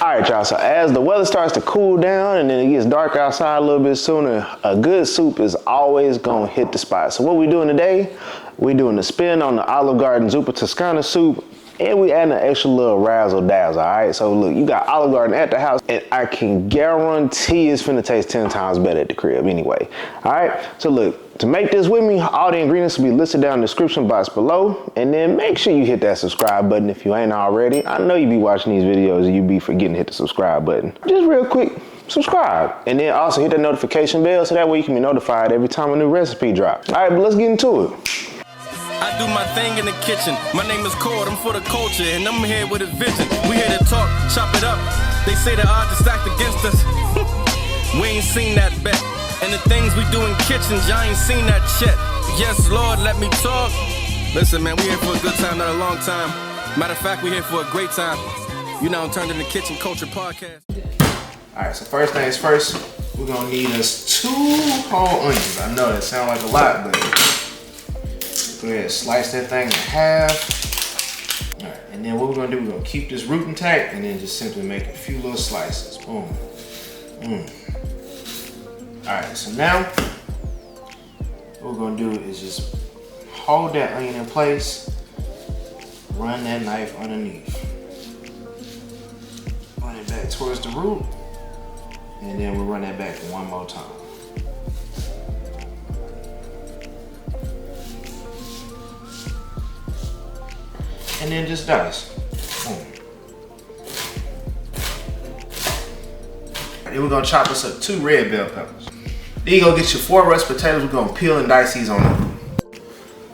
Alright y'all, so as the weather starts to cool down and then it gets dark outside a little bit sooner, a good soup is always gonna hit the spot. So what we doing today, we doing the spin on the Olive Garden Zuppa Toscana soup, and we adding an extra little razzle dazzle, alright? So look, you got Olive Garden at the house, and I can guarantee it's finna taste 10 times better at the crib anyway. Alright, so look, to make this with me, all the ingredients will be listed down in the description box below, and then make sure you hit that subscribe button if you ain't already. I know you be watching these videos and you be forgetting to hit the subscribe button. Just real quick, subscribe. And then also hit that notification bell so that way you can be notified every time a new recipe drops. Alright, but let's get into it. I do my thing in the kitchen. My name is Cord, I'm for the culture, and I'm here with a vision. We here to talk, chop it up. They say the odds are stacked against us. We ain't seen that bet. And the things we do in kitchens, y'all ain't seen that shit. Yes, Lord, let me talk. Listen, man, we here for a good time, not a long time. Matter of fact, we here for a great time. You know, Turned in the Kitchen Culture Podcast. All right, so first things first, we're gonna need us 2 whole onions. I know that sounds like a lot, but go ahead and slice that thing in half. All right, and then what we're gonna do, we're gonna keep this root intact and then just simply make a few little slices. Boom. All right, so now what we're gonna do is just hold that onion in place, run that knife underneath, run it back towards the root, and then we'll run that back one more time. And then just dice. Boom. Then we're gonna chop us up 2 red bell peppers. Then you gonna get your 4 russet potatoes. We're gonna peel and dice these on them.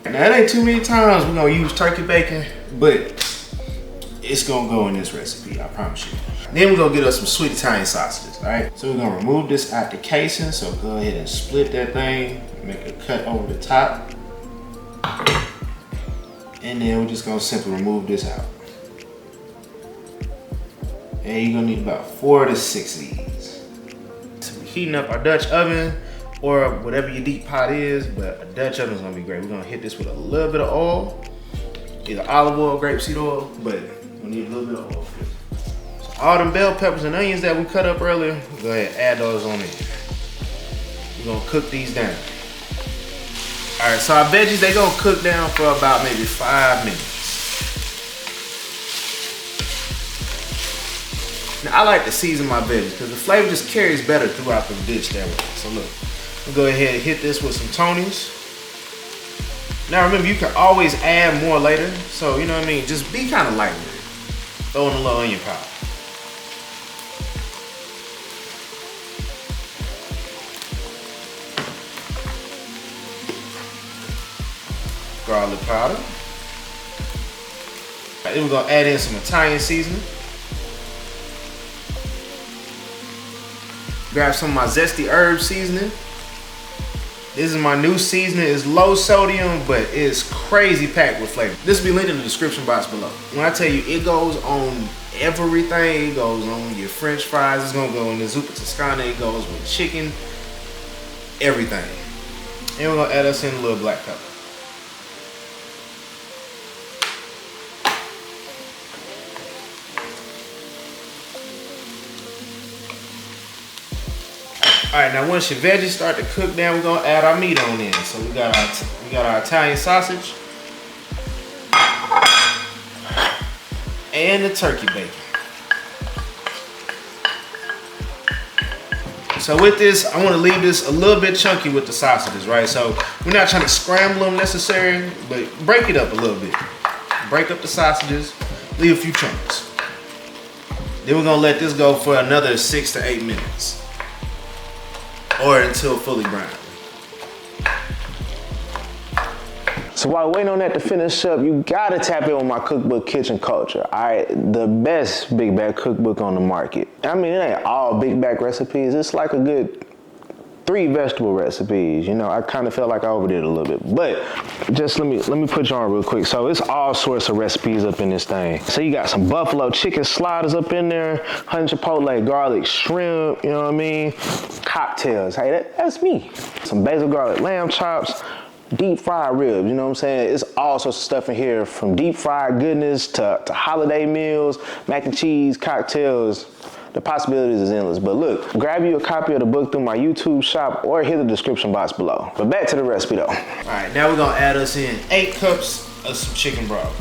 Now it ain't too many times we're gonna use turkey bacon, but it's gonna go in this recipe, I promise you. Then we're gonna get us some sweet Italian sausages, all right? So we're gonna remove this out the casing, so go ahead and split that thing, make a cut over the top. And then we're just gonna simply remove this out. And you're gonna need about 4 to 6 of these. So we're heating up our Dutch oven or whatever your deep pot is, but a Dutch oven is gonna be great. We're gonna hit this with a little bit of oil, either olive oil, grapeseed oil, but we need a little bit of oil. So all them bell peppers and onions that we cut up earlier, go ahead and add those on in. We're gonna cook these down. All right, so our veggies, they gonna cook down for about maybe 5 minutes. Now, I like to season my veggies because the flavor just carries better throughout the dish that way. So look, we'll go ahead and hit this with some Tonys. Now remember, you can always add more later. So, you know what I mean? Just be kind of light with it. Throw in a little onion powder. Garlic powder. Right, then we're gonna add in some Italian seasoning. Grab some of my Zesty herb seasoning. This is my new seasoning. It's low sodium, but it's crazy packed with flavor. This will be linked in the description box below. When I tell you it goes on everything, it goes on your French fries, it's gonna go in the Zuppa Toscana, it goes with chicken, everything. And we're gonna add us in a little black pepper. All right, now once your veggies start to cook down, we're gonna add our meat on in. So we got our Italian sausage and the turkey bacon. So with this, I want to leave this a little bit chunky with the sausages, right? So we're not trying to scramble them necessarily, but break it up a little bit. Break up the sausages, leave a few chunks. Then we're gonna let this go for another 6 to 8 minutes. Or until fully brown. So while waiting on that to finish up, you gotta tap in with my cookbook, Kitchen Culture. All right, the best big bag cookbook on the market. I mean, it ain't all big bag recipes. It's like a good 3 vegetable recipes. You know, I kind of felt like I overdid it a little bit, but just let me put you on real quick. So it's all sorts of recipes up in this thing. So you got some buffalo chicken sliders up in there, honey chipotle garlic shrimp, you know what I mean? Cocktails, hey, that's me. Some basil garlic lamb chops, deep fried ribs, you know what I'm saying? It's all sorts of stuff in here, from deep fried goodness to holiday meals, mac and cheese, cocktails. The possibilities is endless. But look, grab you a copy of the book through my YouTube shop or hit the description box below. But back to the recipe though. All right, now we're gonna add us in 8 cups of some chicken broth.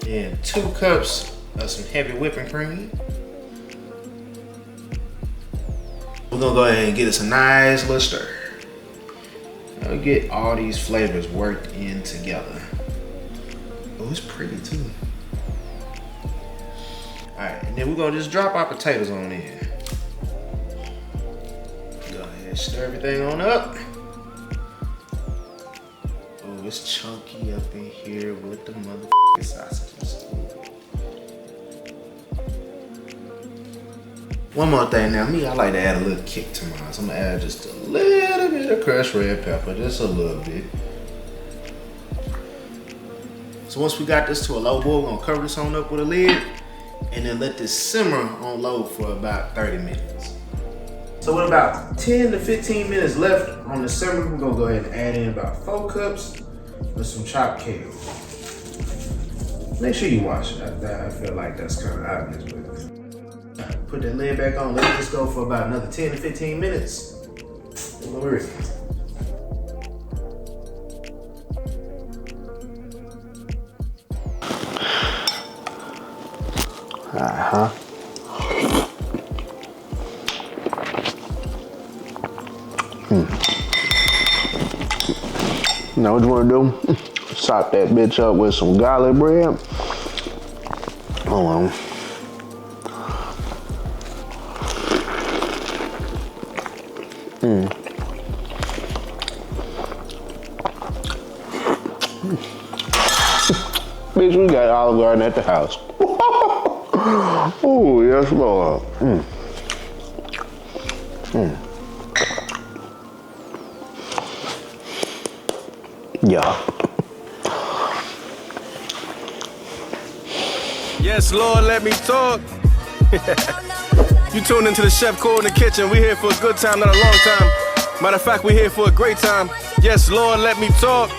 And 2 cups of some heavy whipping cream. We're gonna go ahead and get us a nice little stir. Now get all these flavors worked in together. Oh, it's pretty too. All right, and then we're gonna just drop our potatoes on in. Go ahead, stir everything on up. Oh, it's chunky up in here with the motherfucking sausages. One more thing now, me, I like to add a little kick to mine. So I'm gonna add just a little bit of crushed red pepper, just a little bit. So once we got this to a low boil, we're gonna cover this on up with a lid and then let this simmer on low for about 30 minutes. So with about 10 to 15 minutes left on the simmer, we're gonna go ahead and add in about 4 cups of some chopped kale. Make sure you wash it. I feel like that's kind of obvious, but put that lid back on, let this go for about another 10 to 15 minutes. And we're ready. Now what you wanna do? Sop that bitch up with some garlic bread. Hold on. Bitch, we got Olive Garden at the house. Oh, yes, Lord. Yeah. Yes, Lord, let me talk. You tuned into the Chef Core in the kitchen. We here for a good time, not a long time. Matter of fact, we here for a great time. Yes, Lord, let me talk.